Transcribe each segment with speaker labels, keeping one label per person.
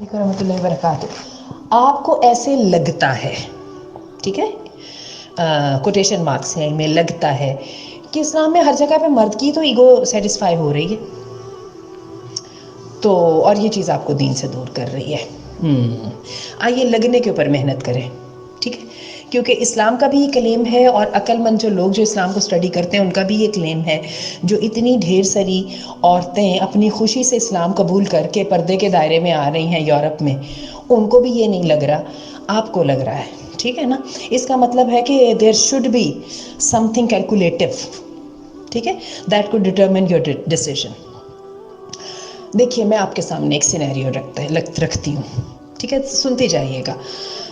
Speaker 1: علیکم ورحمۃ اللہ وبرکاتہ. آپ کو ایسے لگتا ہے، ٹھیک ہے، کوٹیشن مارکس ہیں میں لگتا ہے کہ اسلام میں ہر جگہ پہ مرد کی تو ایگو سیٹسفائی ہو رہی ہے، تو اور یہ چیز آپ کو دین سے دور کر رہی ہے. آئیے لگنے کے اوپر محنت کریں، ٹھیک ہے، کیونکہ اسلام کا بھی یہ کلیم ہے اور عقل مند جو لوگ جو اسلام کو اسٹڈی کرتے ہیں ان کا بھی یہ کلیم ہے. جو اتنی ڈھیر ساری عورتیں اپنی خوشی سے اسلام قبول کر کے پردے کے دائرے میں آ رہی ہیں یورپ میں، ان کو بھی یہ نہیں لگ رہا، آپ کو لگ رہا ہے، ٹھیک ہے نا. اس کا مطلب ہے کہ there should be something calculative, ٹھیک ہے، that could determine your decision. دیکھیے میں آپ کے سامنے ایک سینیریو رکھتی ہوں، ٹھیک ہے، سنتے جائیے گا.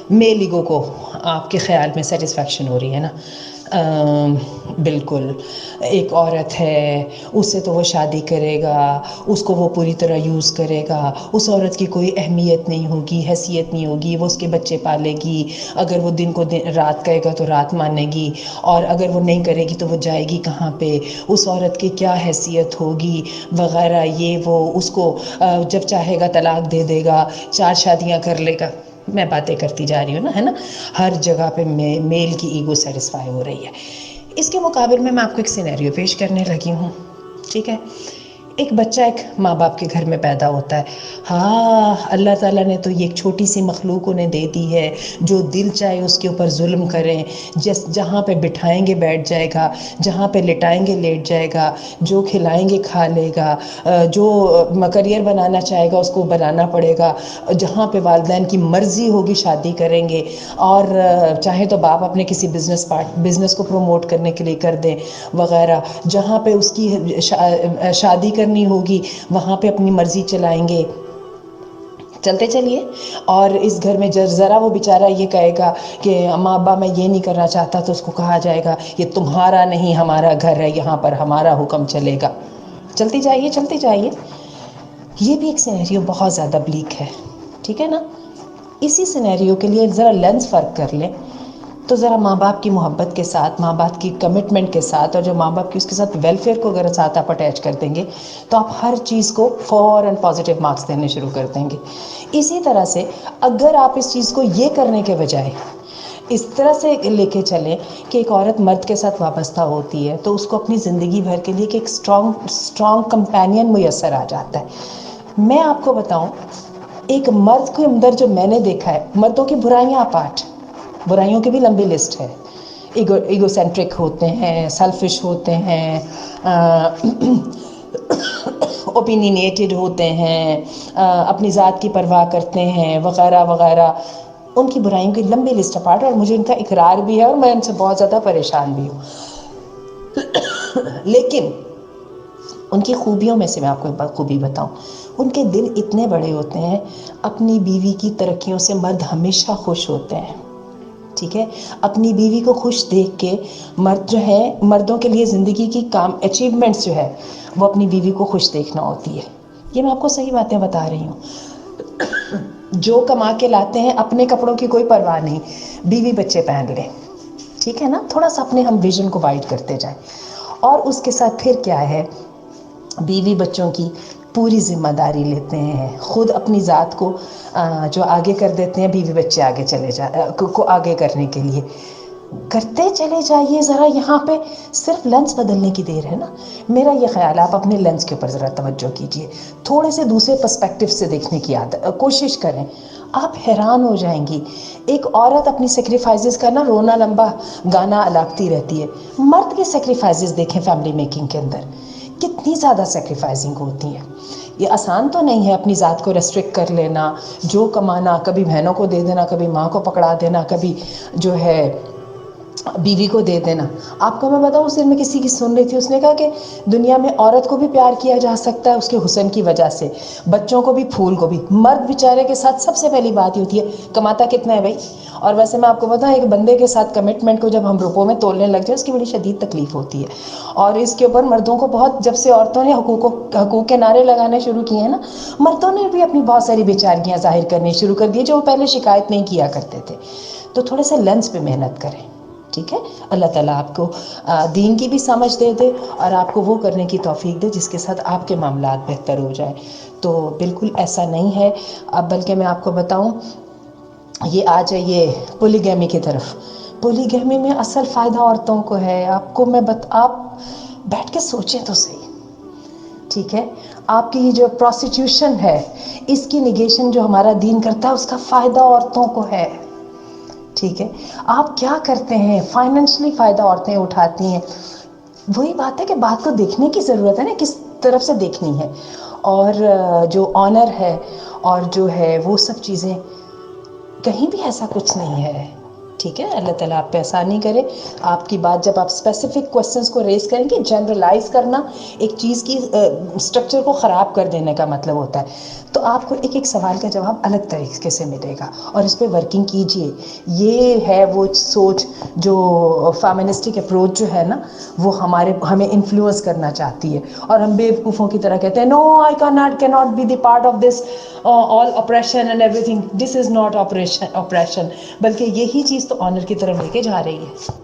Speaker 1: میل ایگو کو آپ کے خیال میں سیٹسفیکشن ہو رہی ہے نا؟ بالکل. ایک عورت ہے، اس سے تو وہ شادی کرے گا، اس کو وہ پوری طرح یوز کرے گا، اس عورت کی کوئی اہمیت نہیں ہوگی، حیثیت نہیں ہوگی، وہ اس کے بچے پالے گی، اگر وہ دن کو رات کہے گا تو رات مانے گی، اور اگر وہ نہیں کرے گی تو وہ جائے گی کہاں پہ، اس عورت کی کیا حیثیت ہوگی وغیرہ. یہ وہ اس کو جب چاہے گا طلاق دے دے گا، 4 شادیاں کر لے گا. میں باتیں کرتی جا رہی ہوں نا، ہے نا. ہر جگہ پہ میل کی ایگو سیٹسفائی ہو رہی ہے. اس کے مقابل میں آپ کو ایک سینیریو پیش کرنے لگی ہوں، ٹھیک ہے. ایک بچہ ایک ماں باپ کے گھر میں پیدا ہوتا ہے. ہاں، اللہ تعالیٰ نے تو یہ ایک چھوٹی سی مخلوق انہیں دے دی ہے، جو دل چاہے اس کے اوپر ظلم کریں، جہاں پہ بٹھائیں گے بیٹھ جائے گا، جہاں پہ لٹائیں گے لیٹ جائے گا، جو کھلائیں گے کھا لے گا، جو کریئر بنانا چاہے گا اس کو بنانا پڑے گا، جہاں پہ والدین کی مرضی ہوگی شادی کریں گے، اور چاہے تو باپ اپنے کسی بزنس کو پروموٹ کرنے کے لیے کر دیں وغیرہ. جہاں پہ اس کی شادی کرنی ہوگی وہاں پہ اپنی مرضی چلائیں گے. چلتے چلیے. اور اس گھر میں ذرا وہ بیچارہ یہ کہے گا کہ اماں ابا میں یہ نہیں کرنا چاہتا، تو اس کو کہا جائے گا یہ تمہارا نہیں ہمارا گھر ہے، یہاں پر ہمارا حکم چلے گا. چلتی جائیے چلتی جائیے. یہ بھی ایک سینیریو بہت زیادہ بلیک ہے، ٹھیک ہے نا. اسی سینیریو کے لیے ذرا لینس فرق کر لیں تو ذرا ماں باپ کی محبت کے ساتھ، ماں باپ کی کمٹمنٹ کے ساتھ، اور جو ماں باپ کی اس کے ساتھ ویلفیئر کو اگر ساتھ آپ اٹیچ کر دیں گے تو آپ ہر چیز کو فوراً پازیٹیو مارکس دینے شروع کر دیں گے. اسی طرح سے اگر آپ اس چیز کو یہ کرنے کے بجائے اس طرح سے لے کے چلیں کہ ایک عورت مرد کے ساتھ وابستہ ہوتی ہے تو اس کو اپنی زندگی بھر کے لیے ایک اسٹرانگ کمپینین میسر آ جاتا ہے. میں آپ کو بتاؤں، ایک مرد کے اندر جو میں نے دیکھا ہے، مردوں کی برائیاں اپارٹ، برائیوں کی بھی لمبی لسٹ ہے. ایگو سینٹرک ہوتے ہیں، سیلفش ہوتے ہیں، اوپینینیٹڈ ہوتے ہیں، اپنی ذات کی پرواہ کرتے ہیں وغیرہ وغیرہ. ان کی برائیوں کی لمبی لسٹ اپارٹ، اور مجھے ان کا اقرار بھی ہے اور میں ان سے بہت زیادہ پریشان بھی ہوں. لیکن ان کی خوبیوں میں سے میں آپ کو ایک خوبی بتاؤں، ان کے دل اتنے بڑے ہوتے ہیں. اپنی بیوی کی ترقیوں سے مرد ہمیشہ خوش ہوتے ہیں، ٹھیک ہے. اپنی بیوی کو خوش دیکھ کے مرد جو ہے، مردوں کے لیے زندگی کی کام اچیومنٹس جو ہے وہ اپنی بیوی کو خوش دیکھنا ہوتی ہے. یہ میں آپ کو صحیح باتیں بتا رہی ہوں. جو کما کے لاتے ہیں اپنے کپڑوں کی کوئی پرواہ نہیں، بیوی بچے پہن لیں، ٹھیک ہے نا. تھوڑا سا اپنے ہم ویژن کو وائڈ کرتے جائیں. اور اس کے ساتھ پھر کیا ہے، بیوی بچوں کی پوری ذمہ داری لیتے ہیں، خود اپنی ذات کو جو آگے کر دیتے ہیں، بیوی بچے آگے کو آگے کرنے کے لیے کرتے چلے جائیے. ذرا یہاں پہ صرف لینس بدلنے کی دیر ہے نا. میرا یہ خیال ہے آپ اپنے لینس کے اوپر ذرا توجہ کیجیے، تھوڑے سے دوسرے پرسپیکٹیو سے دیکھنے کی کوشش کریں. آپ حیران ہو جائیں گی. ایک عورت اپنی سیکریفائسز کا نا رونا لمبا گانا الاپتی رہتی ہے. مرد کے سیکریفائسز دیکھیں فیملی میکنگ کے اندر کتنی زیادہ سیکریفائسنگ ہوتی ہیں. یہ آسان تو نہیں ہے اپنی ذات کو ریسٹرکٹ کر لینا، جو کمانا کبھی بہنوں کو دے دینا، کبھی ماں کو پکڑا دینا، کبھی جو ہے بیوی کو دے دینا. آپ کو میں بتاؤں، اس دن میں کسی کی سن رہی تھی، اس نے کہا کہ دنیا میں عورت کو بھی پیار کیا جا سکتا ہے اس کے حسن کی وجہ سے، بچوں کو بھی، پھول کو بھی. مرد بیچارے کے ساتھ سب سے پہلی بات یہ ہوتی ہے کماتا کتنا ہے بھائی. اور ویسے میں آپ کو بتاؤں، ایک بندے کے ساتھ کمٹمنٹ کو جب ہم روپوں میں تولنے لگ جائیں اس کی بڑی شدید تکلیف ہوتی ہے. اور اس کے اوپر مردوں کو بہت، جب سے عورتوں نے حقوق کے نعرے لگانے شروع کیے ہیں نا، مردوں نے بھی اپنی بہت ساری بیچارگیاں ظاہر کرنی شروع کر دی جو وہ پہلے شکایت نہیں کیا کرتے تھے. تو تھوڑے سے لینس پہ محنت کریں، ٹھیک ہے. اللہ تعالیٰ آپ کو دین کی بھی سمجھ دے دے اور آپ کو وہ کرنے کی توفیق دے جس کے ساتھ آپ کے معاملات بہتر ہو جائیں. تو بالکل ایسا نہیں ہے. اب بلکہ میں آپ کو بتاؤں، یہ آ جائیے پولیگیمی کی طرف. پولیگیمی میں اصل فائدہ عورتوں کو ہے. آپ کو آپ بیٹھ کے سوچیں تو صحیح. ٹھیک ہے، آپ کی یہ جو پروسٹیٹیوشن ہے، اس کی نگیشن جو ہمارا دین کرتا ہے، اس کا فائدہ عورتوں کو ہے. ٹھیک ہے، آپ کیا کرتے ہیں، فائنینشلی فائدہ عورتیں اٹھاتی ہیں. وہی بات ہے کہ بات کو دیکھنے کی ضرورت ہے نا، کس طرف سے دیکھنی ہے. اور جو آنر ہے اور جو ہے وہ سب چیزیں، کہیں بھی ایسا کچھ نہیں ہے. ٹھیک ہے، اللہ تعالیٰ آپ پہ آسانی کرے. آپ کی بات جب آپ اسپیسیفک کوشچنس کو ریز کریں گے، جنرلائز کرنا ایک چیز کی اسٹرکچر کو خراب کر دینے کا مطلب ہوتا ہے. تو آپ کو ایک ایک سوال کا جواب الگ طریقے سے ملے گا اور اس پہ ورکنگ کیجئے. یہ ہے وہ سوچ جو فیمنسٹک اپروچ جو ہے نا، وہ ہمیں انفلوئنس کرنا چاہتی ہے. اور ہم بیوقوفوں کی طرح کہتے ہیں نو آئی کی not be the part of this all operation and every thing. This is not operation, بلکہ یہی چیز تو آنر کی طرف لے کے جا رہی ہے.